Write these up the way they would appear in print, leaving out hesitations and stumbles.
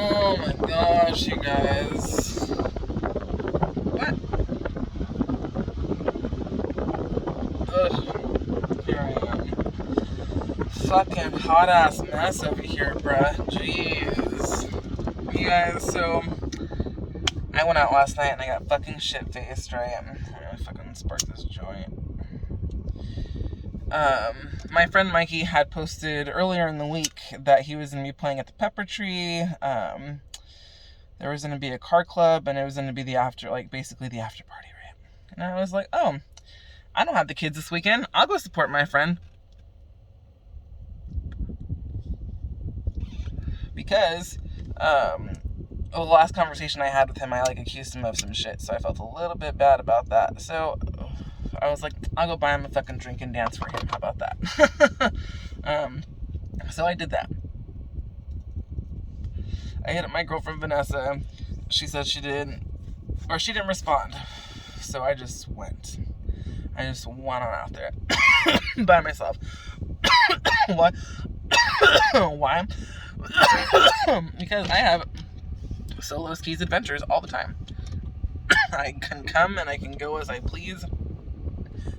Oh my gosh, you guys. What? Ugh. Here I am. Fucking hot ass mess over here, bruh. Jeez. You guys, so I went out last night and I got fucking shit faced, right? I'm gonna fucking spark this joint. My friend Mikey had posted earlier in the week that he was going to be playing at the Pepper Tree. There was going to be a car club, and it was going to be the after, like, basically the after party, right? And I was like, oh, I don't have the kids this weekend. I'll go support my friend. Because, the last conversation I had with him, I, like, accused him of some shit, so I felt a little bit bad about that. So I was like, I'll go buy him a fucking drink and dance for him. How about that? So I did that. I hit up my girlfriend Vanessa. She said she didn't respond. So I just went. I just went on out there by myself. Why? Why? Because I have solo skis adventures all the time. I can come and I can go as I please.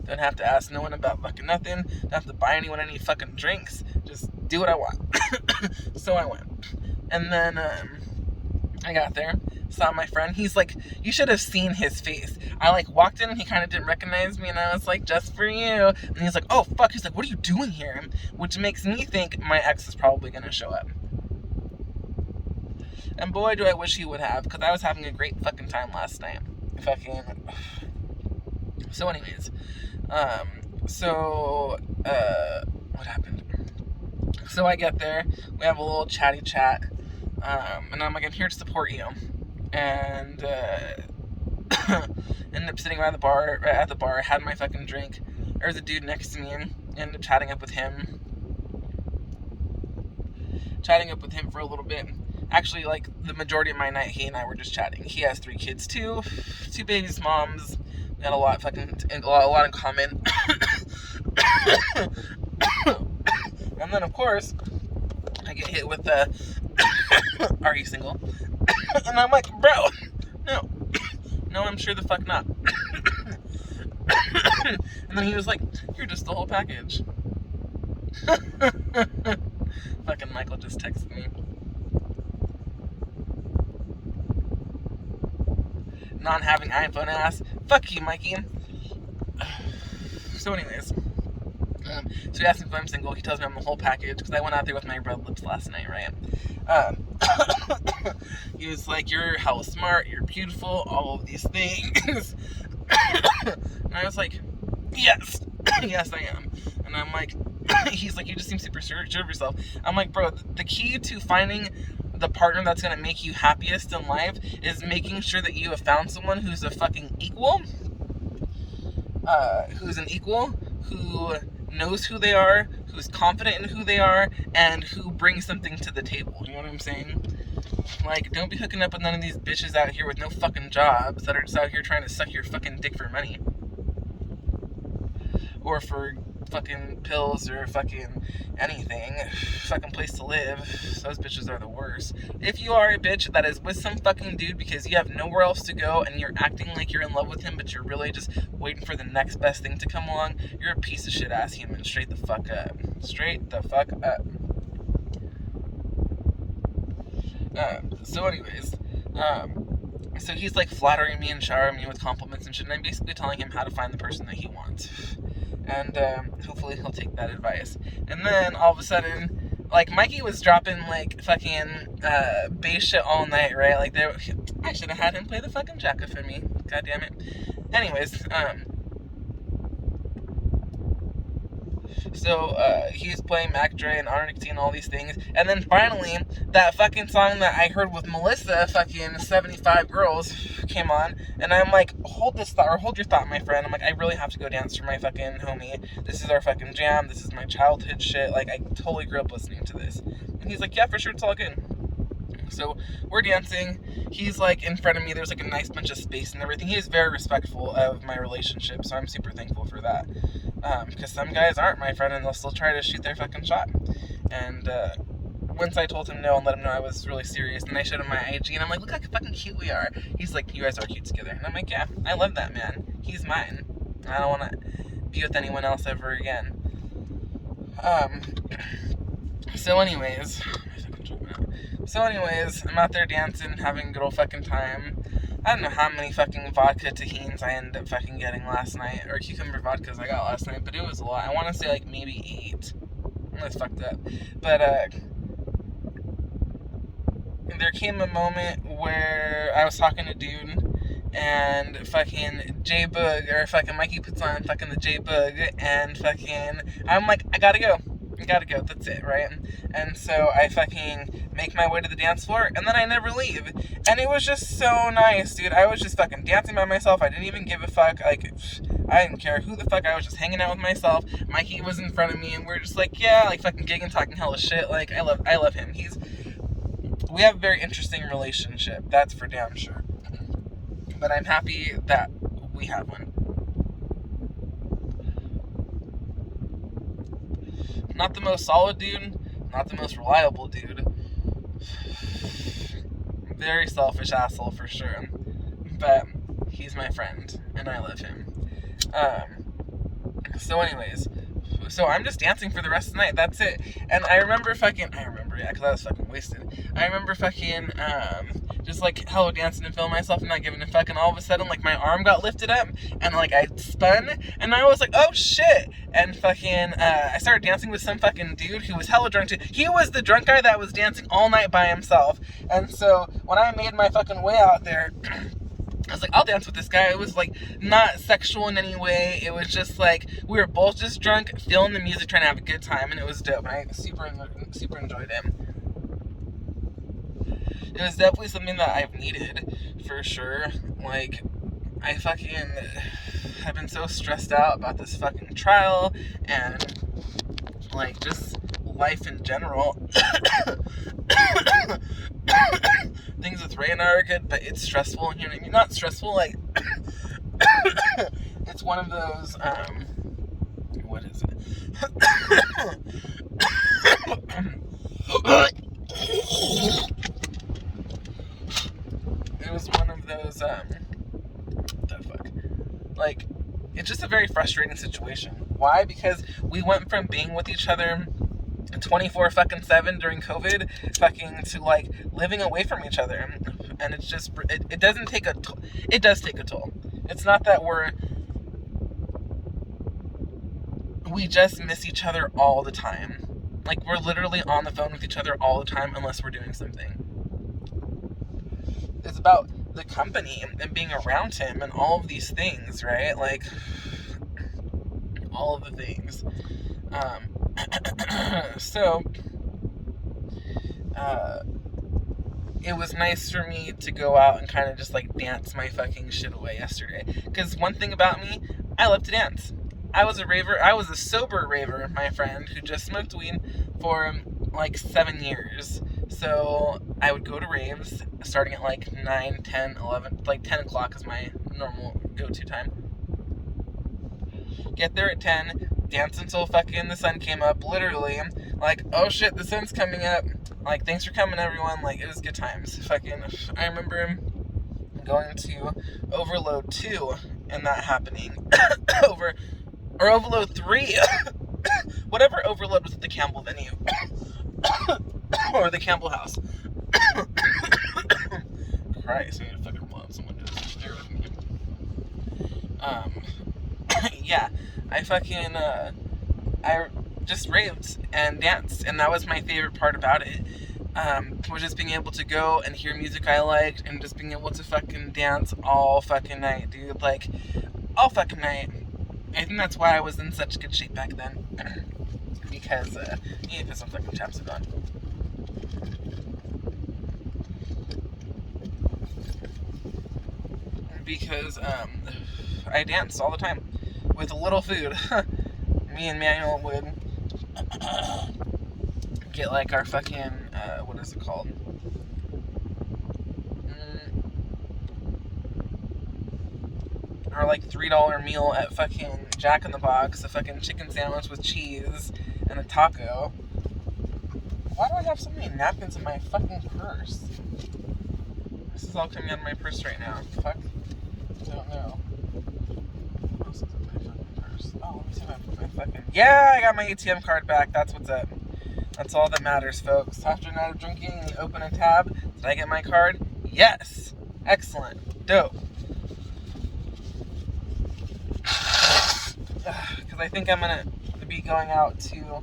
Don't have to ask no one about fucking nothing. Don't have to buy anyone any fucking drinks. Just do what I want. So I went. And then I got there, saw my friend. He's like, you should have seen his face. I like walked in and he kind of didn't recognize me, and I was like, just for you. And he's like, oh fuck. He's like, what are you doing here? Which makes me think my ex is probably gonna show up. And boy, do I wish he would have, because I was having a great fucking time last night. Fucking. So anyways, what happened? So I get there, we have a little chatty chat, and I'm like, I'm here to support you, and ended up sitting at the bar, had my fucking drink. There was a dude next to me, ended up chatting up with him for a little bit. Actually, like, the majority of my night, he and I were just chatting. He has 3 kids too, 2 babies' moms. We had a lot in common. And then, of course, I get hit with the, are you single? And I'm like, bro, no, I'm sure the fuck not. And then he was like, you're just the whole package. Fucking Michael just texted me. Non-having iPhone ass. Fuck you, Mikey. So anyways, so he asked me if I'm single. He tells me I'm the whole package, because I went out there with my red lips last night, right? He was like, you're hella smart, you're beautiful, all of these things. And I was like, yes, yes I am. And I'm like, he's like, you just seem super sure of yourself. I'm like, bro, the key to finding the partner that's going to make you happiest in life is making sure that you have found someone who's a fucking equal, who knows who they are, who's confident in who they are, and who brings something to the table. You know what I'm saying? Like, don't be hooking up with none of these bitches out here with no fucking jobs that are just out here trying to suck your fucking dick for money. Or for fucking pills or fucking anything. Fucking place to live. Those bitches are the worst. If you are a bitch that is with some fucking dude because you have nowhere else to go and you're acting like you're in love with him, but you're really just waiting for the next best thing to come along, you're a piece of shit ass human. Straight the fuck up. Straight the fuck up. So anyways, so he's like flattering me and showering me with compliments and shit, and I'm basically telling him how to find the person that he wants. And hopefully he'll take that advice. And then all of a sudden, like, Mikey was dropping like fucking bass shit all night, right? Like, I should have had him play the fucking jacket for me. God damn it. Anyways, so he's playing Mac Dre and Onyx and all these things, and then finally that fucking song that I heard with Melissa, fucking 75 Girls, came on, and I'm like, hold your thought, my friend. I'm like, I really have to go dance for my fucking homie. This is our fucking jam. This is my childhood shit. Like, I totally grew up listening to this. And he's like, yeah, for sure, it's all good. So we're dancing. He's like in front of me. There's like a nice bunch of space and everything. He is very respectful of my relationship, so I'm super thankful for that. Because some guys aren't, my friend, and they'll still try to shoot their fucking shot. And once I told him no and let him know I was really serious, and I showed him my IG, and I'm like, look how fucking cute we are. He's like, you guys are cute together. And I'm like, yeah, I love that man. He's mine. I don't want to be with anyone else ever again. So anyways, I'm out there dancing, having a good old fucking time. I don't know how many fucking vodka tahines I ended up fucking getting last night, or cucumber vodkas I got last night, but it was a lot. I want to say like maybe 8. That's fucked up. But there came a moment where I was talking to dude, and fucking J-Boog, or fucking Mikey puts on fucking the J-Boog, and fucking, I'm like, I gotta go, that's it, right? And so I fucking make my way to the dance floor, and then I never leave, and it was just so nice, dude. I was just fucking dancing by myself. I didn't even give a fuck, like, I didn't care who the fuck, I was just hanging out with myself. Mikey was in front of me, and we're just like, yeah, like, fucking gigging, talking hella shit. Like, I love him. We have a very interesting relationship, that's for damn sure. But I'm happy that we have one. Not the most solid dude, not the most reliable dude. Very selfish asshole for sure. But he's my friend, and I love him. So anyways, so I'm just dancing for the rest of the night, that's it. And I remember, yeah, because I was fucking wasted. I remember fucking, just like hello dancing and feeling myself and not giving a fuck, and all of a sudden, like, my arm got lifted up, and like I spun, and I was like, oh shit, and fucking, I started dancing with some fucking dude who was hella drunk too. He was the drunk guy that was dancing all night by himself, and so when I made my fucking way out there, I was like, I'll dance with this guy. It was like not sexual in any way. It was just like we were both just drunk, feeling the music, trying to have a good time, and it was dope. And I super enjoyed it. It was definitely something that I've needed for sure. Like, I fucking have been so stressed out about this fucking trial and like just life in general. Things with Ray and I are good, but it's stressful, you know what I mean? Not stressful, like, it's one of those, what is it? It was one of those, what the fuck? Like, it's just a very frustrating situation. Why? Because we went from being with each other 24/7 during COVID, fucking, to like living away from each other, and it's just it doesn't take a it does take a toll. It's not that we just miss each other all the time. Like, we're literally on the phone with each other all the time unless we're doing something. It's about the company and being around him and all of these things, right? Like, all of the things. So, it was nice for me to go out and kind of just like dance my fucking shit away yesterday. Because one thing about me, I love to dance. I was a raver. I was a sober raver, my friend, who just smoked weed for like 7 years. So I would go to raves starting at like 9, 10, 11, like 10 o'clock is my normal go-to time. Get there at 10, dance until fucking the sun came up, literally. Like, oh shit, the sun's coming up. Like, thanks for coming, everyone. Like, it was good times. Fucking, I remember going to Overload 2 and that happening. Overload 3. Whatever Overload was at the Campbell venue. Or the Campbell house. Christ, I need to fucking blow up. Someone just stare with me. Yeah, I fucking, I just raved and danced, and that was my favorite part about it, was just being able to go and hear music I liked, and just being able to fucking dance all fucking night, dude, like, all fucking night. I think that's why I was in such good shape back then, because, yeah, because some fucking chaps are gone. Because, I danced all the time. With a little food. Me and Manuel would get like our fucking, what is it called? Our like $3 meal at fucking Jack in the Box, a fucking chicken sandwich with cheese and a taco. Why do I have so many napkins in my fucking purse? This is all coming out of my purse right now. Fuck. I don't know. What else is in my fucking purse? Oh, let me see if I put my fucking... Yeah, I got my ATM card back. That's what's up. That's all that matters, folks. After a night of drinking, you open a tab. Did I get my card? Yes. Excellent. Dope. Because I think I'm going to be going out to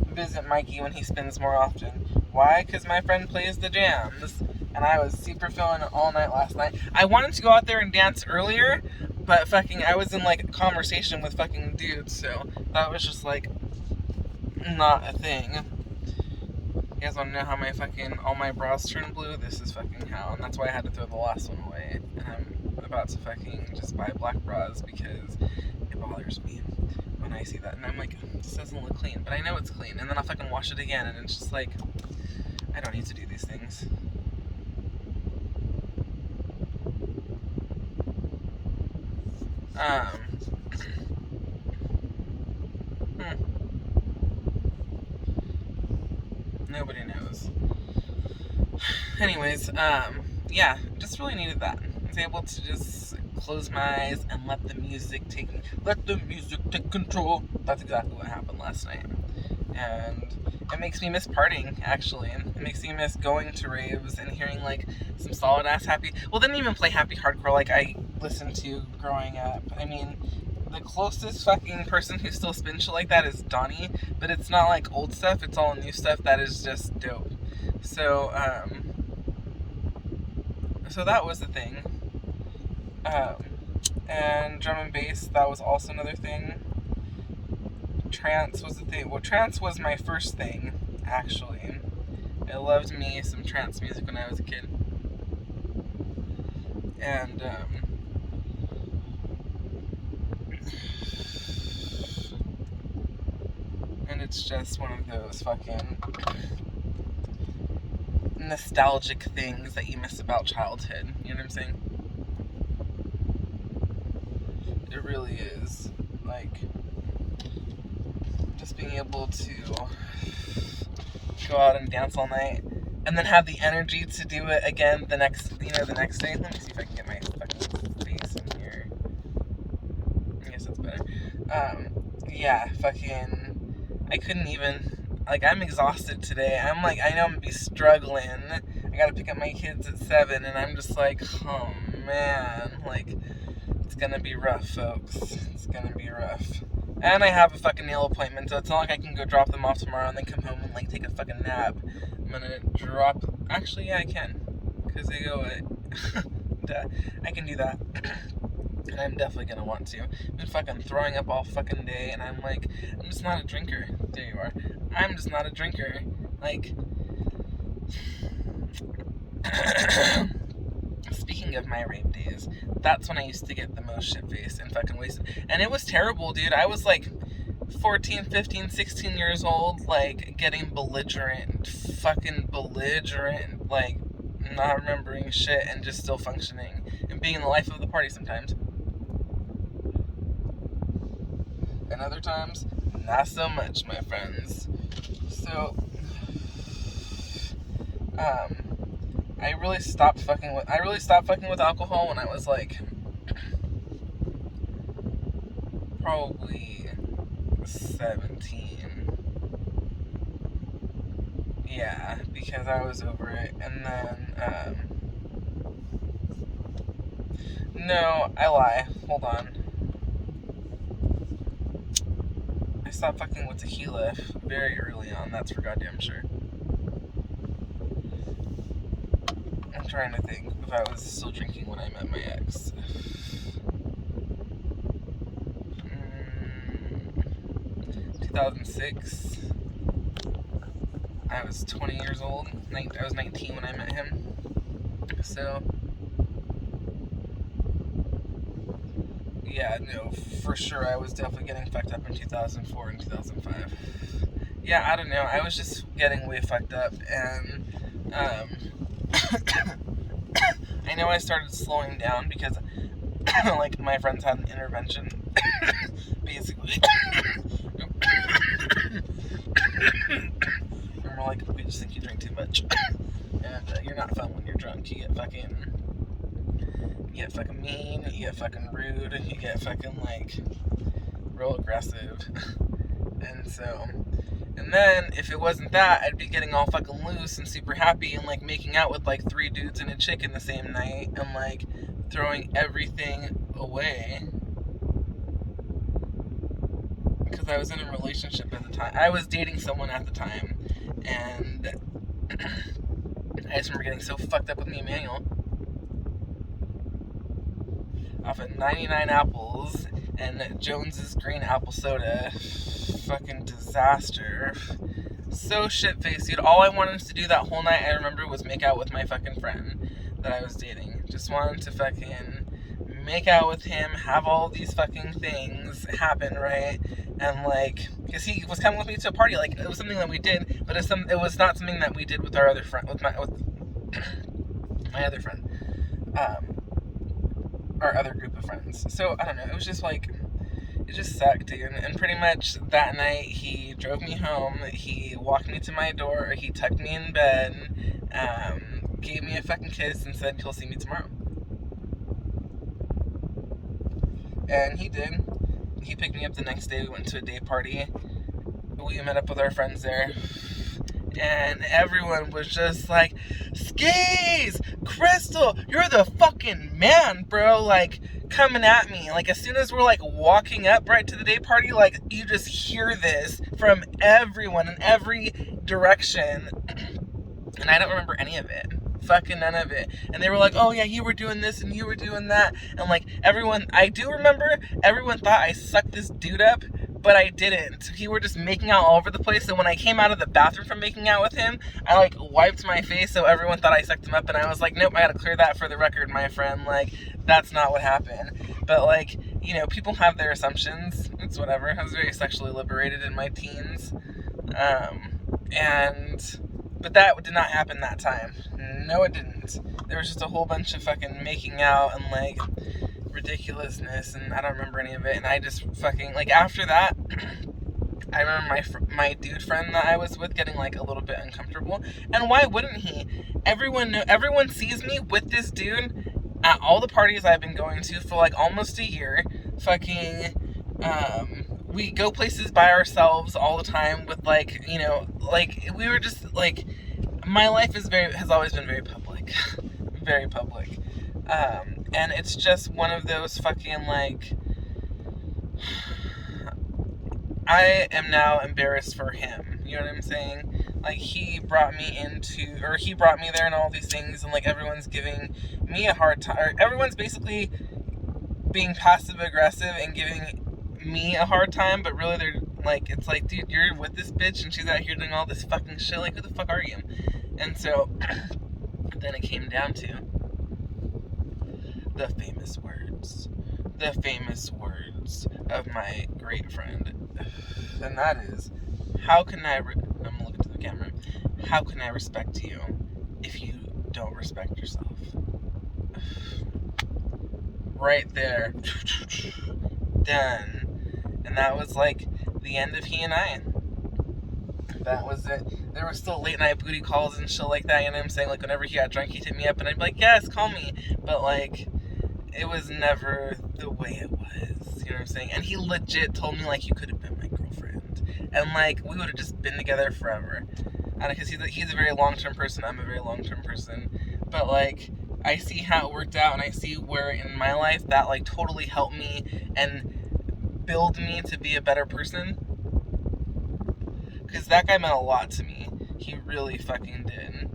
visit Mikey when he spins more often. Why? Because my friend plays the jams. And I was super feeling it all night last night. I wanted to go out there and dance earlier, but fucking I was in like conversation with fucking dudes, so that was just like not a thing. You guys want to know how my fucking all my bras turn blue? This is fucking how, and that's why I had to throw the last one away. And I'm about to fucking just buy black bras because it bothers me when I see that, and I'm like, this doesn't look clean, but I know it's clean, and then I'll fucking wash it again, and it's just like, I don't need to do these things. Nobody knows. Anyways, yeah, just really needed that. I was able to just close my eyes and let the music take control. That's exactly what happened last night. And it makes me miss partying, actually. It makes me miss going to raves and hearing, like, some solid-ass happy... Well, they didn't even play happy hardcore like I listened to growing up. I mean, the closest fucking person who still spins shit like that is Donnie, but it's not, like, old stuff. It's all new stuff that is just dope. So, so that was the thing. And drum and bass, that was also another thing. Trance was the thing. Well, trance was my first thing, actually. I loved me some trance music when I was a kid. And, and it's just one of those fucking nostalgic things that you miss about childhood. You know what I'm saying? It really is. Like, just being able to go out and dance all night and then have the energy to do it again the next day. Let me see if I can get my fucking face in here. I guess that's better. Yeah, fucking, I couldn't even, like, I'm exhausted today. I'm like, I know I'm gonna be struggling. I gotta pick up my kids at 7, and I'm just like, oh man, like, it's gonna be rough, folks. It's gonna be rough. And I have a fucking nail appointment, so it's not like I can go drop them off tomorrow and then come home and, like, take a fucking nap. I'm gonna drop... Actually, yeah, I can. Because they go... I can do that. And I'm definitely gonna want to. I've been fucking throwing up all fucking day, and I'm like, I'm just not a drinker. There you are. I'm just not a drinker. Like... Speaking of my rape days, that's when I used to get the most shit-faced and fucking wasted. And it was terrible, dude. I was like 14, 15, 16 years old, like, getting belligerent, like, not remembering shit and just still functioning and being the life of the party sometimes. And other times, not so much, my friends. So, I really stopped fucking with alcohol when I was like probably 17. Yeah, because I was over it. And then no, I lie. Hold on. I stopped fucking with tequila very early on, that's for goddamn sure. I'm trying to think if I was still drinking when I met my ex. 2006. I was 20 years old. I was 19 when I met him. So, yeah, no, for sure I was definitely getting fucked up in 2004 and 2005. Yeah, I don't know. I was just getting way fucked up, and I know I started slowing down because, like, my friends had an intervention, basically. And we're like, we just think you drink too much. And you're not fun when you're drunk. You get fucking mean, you get fucking rude, you get fucking, like, real aggressive. And then, if it wasn't that, I'd be getting all fucking loose and super happy and, like, making out with, like, 3 dudes and a chick in the same night and, like, throwing everything away. Because I was in a relationship at the time. I was dating someone at the time. And I just remember getting so fucked up with me and Manuel off of 99 apples and Jones's green apple soda. Fucking disaster. So shit-faced, dude. All I wanted to do that whole night, I remember, was make out with my fucking friend that I was dating. Just wanted to fucking make out with him, have all these fucking things happen, right? And, like, because he was coming with me to a party, like, it was something that we did, but it was not something that we did with our other friend, with my other friend, our other group of friends. So, I don't know, it was just, like, it just sucked, dude. And pretty much that night, he drove me home, he walked me to my door, he tucked me in bed, gave me a fucking kiss, and said he'll see me tomorrow. And he did. He picked me up the next day. We went to a day party. We met up with our friends there. And everyone was just like, Skeez! Krystal! You're the fucking man, bro! Like, coming at me. Like, as soon as we're, like, walking up right to the day party, like, you just hear this from everyone in every direction. And I don't remember any of it. Fucking none of it. And they were like, oh yeah, you were doing this and you were doing that. And, like, I do remember everyone thought I sucked this dude up, but I didn't. We were just making out all over the place. So when I came out of the bathroom from making out with him, I, like, wiped my face so everyone thought I sucked him up. And I was like, nope, I gotta clear that for the record, my friend. Like, that's not what happened. But, like, you know, people have their assumptions. It's whatever. I was very sexually liberated in my teens. But that did not happen that time. No, it didn't. There was just a whole bunch of fucking making out and, like, ridiculousness, and I don't remember any of it. And I just fucking, like, after that, I remember my dude friend that I was with getting, like, a little bit uncomfortable. And why wouldn't he? Everyone sees me with this dude at all the parties I've been going to for, like, almost a year. Fucking, we go places by ourselves all the time with, like, you know, like, we were just, like, my life has always been very public. Very public. And it's just one of those fucking, like, I am now embarrassed for him. You know what I'm saying? Like, he brought me there and all these things, and, like, everyone's giving me a hard time. Or everyone's basically being passive aggressive and giving me a hard time, but really they're like, it's like, dude, you're with this bitch and she's out here doing all this fucking shit, like, who the fuck are you? And so then it came down to the famous words of my great friend, and that is, I'm gonna look into the camera, how can I respect you if you don't respect yourself? Right there. Done. And that was, like, the end of he and I. That was it. There were still late night booty calls and shit like that, you know what I'm saying? Like, whenever he got drunk, he'd hit me up and I'd be like, yes, call me. But, like, it was never the way it was, you know what I'm saying? And he legit told me, like, you could have been my girlfriend. And, like, we would have just been together forever. And because he's a very long-term person, I'm a very long-term person. But, like, I see how it worked out, and I see where in my life that, like, totally helped me and build me to be a better person. Because that guy meant a lot to me. He really fucking did.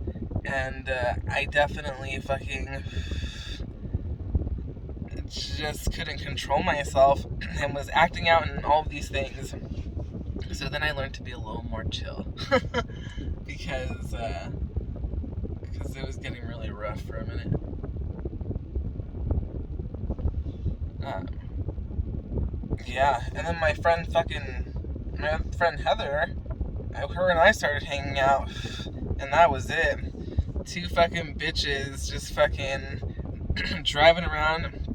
And I definitely fucking just couldn't control myself and was acting out in all of these things. So then I learned to be a little more chill. because it was getting really rough for a minute. Yeah, and then my friend Heather, her and I started hanging out, and that was it. 2 fucking bitches just fucking driving around.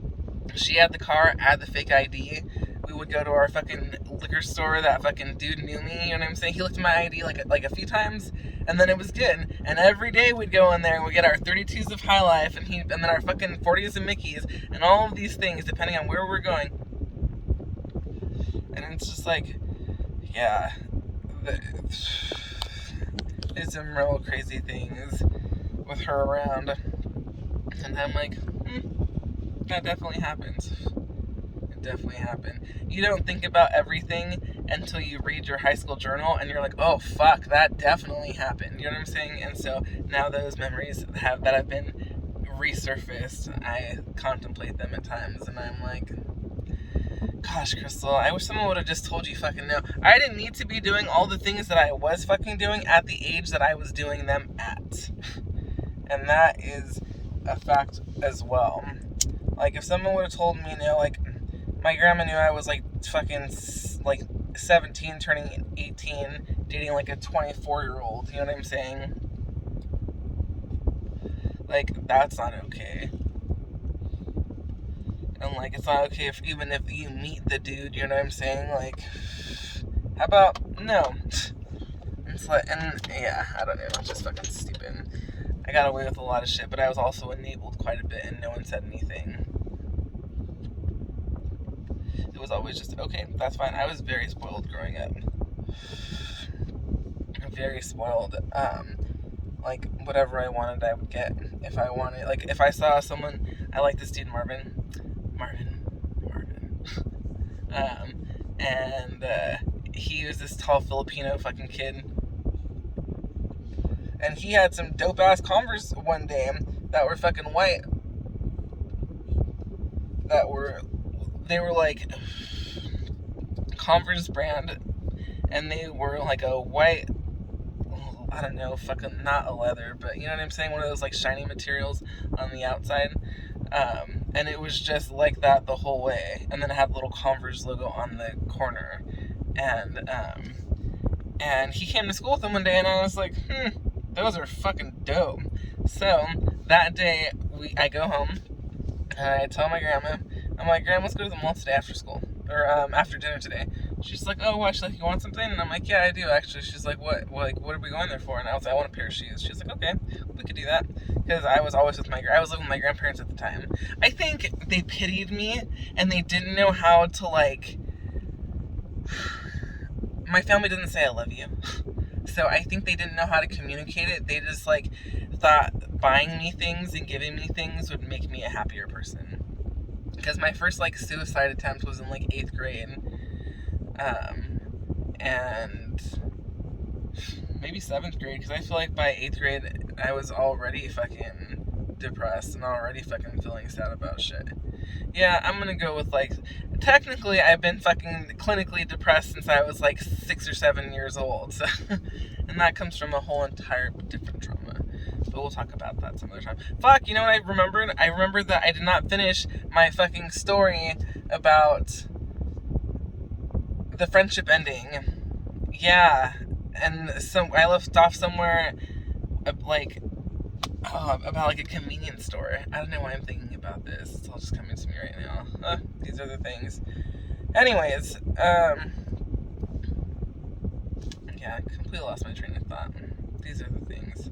She had the car, I had the fake ID. We would go to our fucking liquor store, that fucking dude knew me, you know what I'm saying? He looked at my ID like a few times, and then it was good. And every day we'd go in there and we'd get our 32s of High Life, and then our fucking 40s of Mickey's, and all of these things, depending on where we're going. And it's just like, yeah, there's some real crazy things with her around. And I'm like, that definitely happens. It definitely happened. You don't think about everything until you read your high school journal and you're like, oh fuck, that definitely happened. You know what I'm saying? And so now those memories that have been resurfaced, I contemplate them at times, and I'm like, gosh, Krystal, I wish someone would have just told you fucking no. I didn't need to be doing all the things that I was fucking doing at the age that I was doing them at. And that is a fact as well. Like, if someone would have told me, like, my grandma knew I was, like, fucking, like, 17, turning 18, dating, like, a 24-year-old, you know what I'm saying? Like, that's not okay. And, like, it's not okay even if you meet the dude, you know what I'm saying? Like, how about, no. It's like, and, yeah, I don't know, it's just fucking stupid. I got away with a lot of shit, but I was also enabled quite a bit, and no one said anything. It was always just, okay, that's fine. I was very spoiled growing up. Very spoiled. Like, whatever I wanted, I would get. If I wanted, like, if I saw someone, I like this dude, Marvin. And he was this tall Filipino fucking kid. And he had some dope-ass Converse one day that were fucking white. They were like Converse brand, and they were like a white, I don't know, fucking not a leather, but you know what I'm saying, one of those like shiny materials on the outside, and it was just like that the whole way, and then it had the little Converse logo on the corner, and he came to school with them one day, and I was like, those are fucking dope. So that day I go home and I tell my grandma, I'm like, Grandma, let's go to the mall today after school, or after dinner today. She's like, oh, what? She's like, you want something? And I'm like, yeah, I do actually. She's like, what? Like, what are we going there for? And I was like, I want a pair of shoes. She's like, okay, we could do that, because I was always I was living with my grandparents at the time. I think they pitied me and they didn't know how to, like, my family didn't say I love you. So I think they didn't know how to communicate it. They just, like, thought buying me things and giving me things would make me a happier person. Because my first, like, suicide attempt was in, like, 8th grade. And maybe 7th grade. Because I feel like by 8th grade, I was already fucking depressed and already fucking feeling sad about shit. Yeah, I'm gonna go with, like, technically I've been fucking clinically depressed since I was like 6 or 7 years old, so and that comes from a whole entire different trauma, but we'll talk about that some other time. Fuck, you know what I remembered? I remembered that I did not finish my fucking story about the friendship ending. Yeah, and I left off somewhere like about like a convenience store. I don't know why I'm thinking about this. It's all just coming to me right now. These are the things. Anyways, yeah, I completely lost my train of thought. These are the things.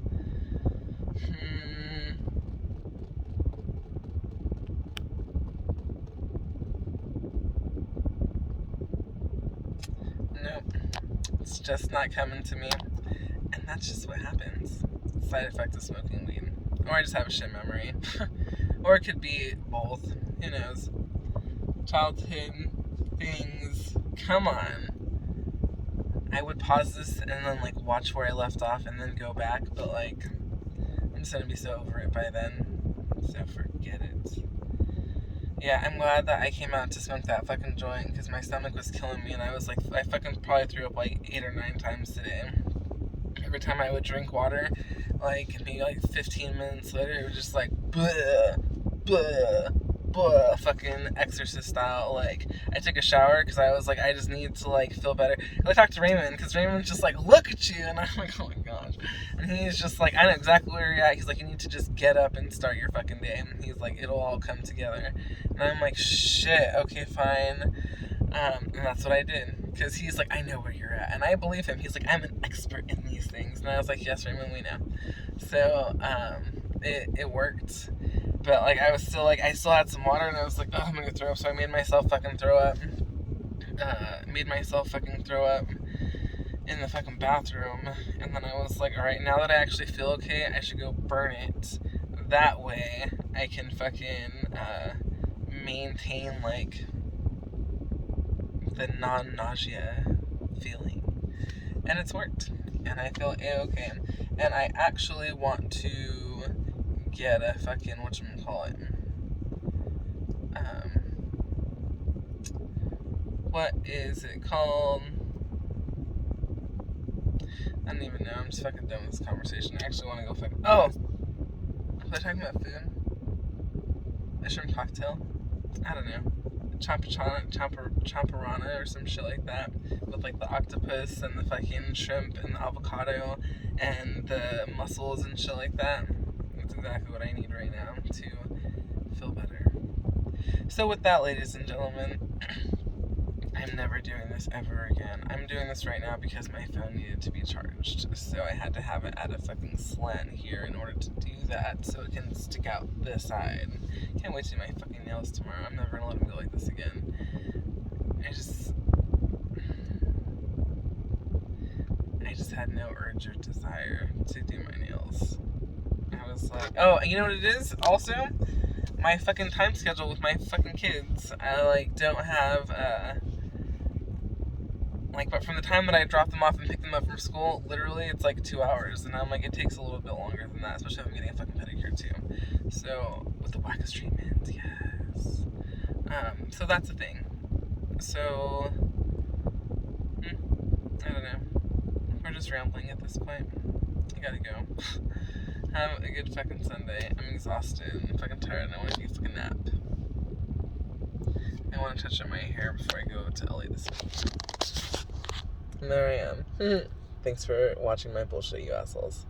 Nope. It's just not coming to me. And that's just what happens. Side effect of smoking weed. Or I just have a shit memory. Or it could be both. Who knows? Childhood things. Come on. I would pause this and then, like, watch where I left off and then go back. But, like, I'm just gonna be so over it by then. So forget it. Yeah, I'm glad that I came out to smoke that fucking joint, because my stomach was killing me, and I was like, I fucking probably threw up like 8 or 9 times today. Every time I would drink water, like, maybe like 15 minutes later, it was just like, bleh, bleh, bleh, fucking exorcist style. Like, I took a shower because I was like, I just need to, like, feel better. And I talked to Raymond, because Raymond's just like, look at you, and I'm like, oh my gosh. And he's just like, I know exactly where you're at. He's like, you need to just get up and start your fucking day. And he's like, it'll all come together. And I'm like, shit, okay, fine. And that's what I did. Because he's like, I know where you're at. And I believe him. He's like, I'm an expert in these things. And I was like, yes, Raymond, we know. So, it worked. But, like, I was still, like, I still had some water. And I was like, oh, I'm going to throw up. So I made myself fucking throw up. In the fucking bathroom. And then I was like, alright, now that I actually feel okay, I should go burn it. That way, I can fucking, maintain, like, the non-nausea feeling. And it's worked. And I feel A-okay. And I actually want to get a fucking, whatchamacallit, what is it called? I don't even know. I'm just fucking done with this conversation. I actually want to go fucking... Oh! Was I talking about food? A shrimp cocktail? I don't know. Champorana or some shit like that. With like the octopus and the fucking shrimp and the avocado and the mussels and shit like that. That's exactly what I need right now to feel better. So with that, ladies and gentlemen, I'm never doing this ever again. I'm doing this right now because my phone needed to be charged. So I had to have it at a fucking slant here in order to do that so it can stick out this side. Can't wait to do my fucking nails tomorrow. I'm never gonna let them go like this again. I just had no urge or desire to do my nails. I was like, oh, you know what it is? Also, my fucking time schedule with my fucking kids. I, like, don't have, but from the time that I drop them off and pick them up from school, literally, it's like 2 hours. And I'm like, it takes a little bit longer than that, especially if I'm getting a fucking pedicure, too. So, with the wax treatment, yes. So that's the thing. So, I don't know. We're just rambling at this point. I gotta go. Have a good fucking Sunday. I'm exhausted. I'm fucking tired and I want to take a fucking nap. I want to touch up my hair before I go to LA this week. And there I am. Thanks for watching my bullshit, you assholes.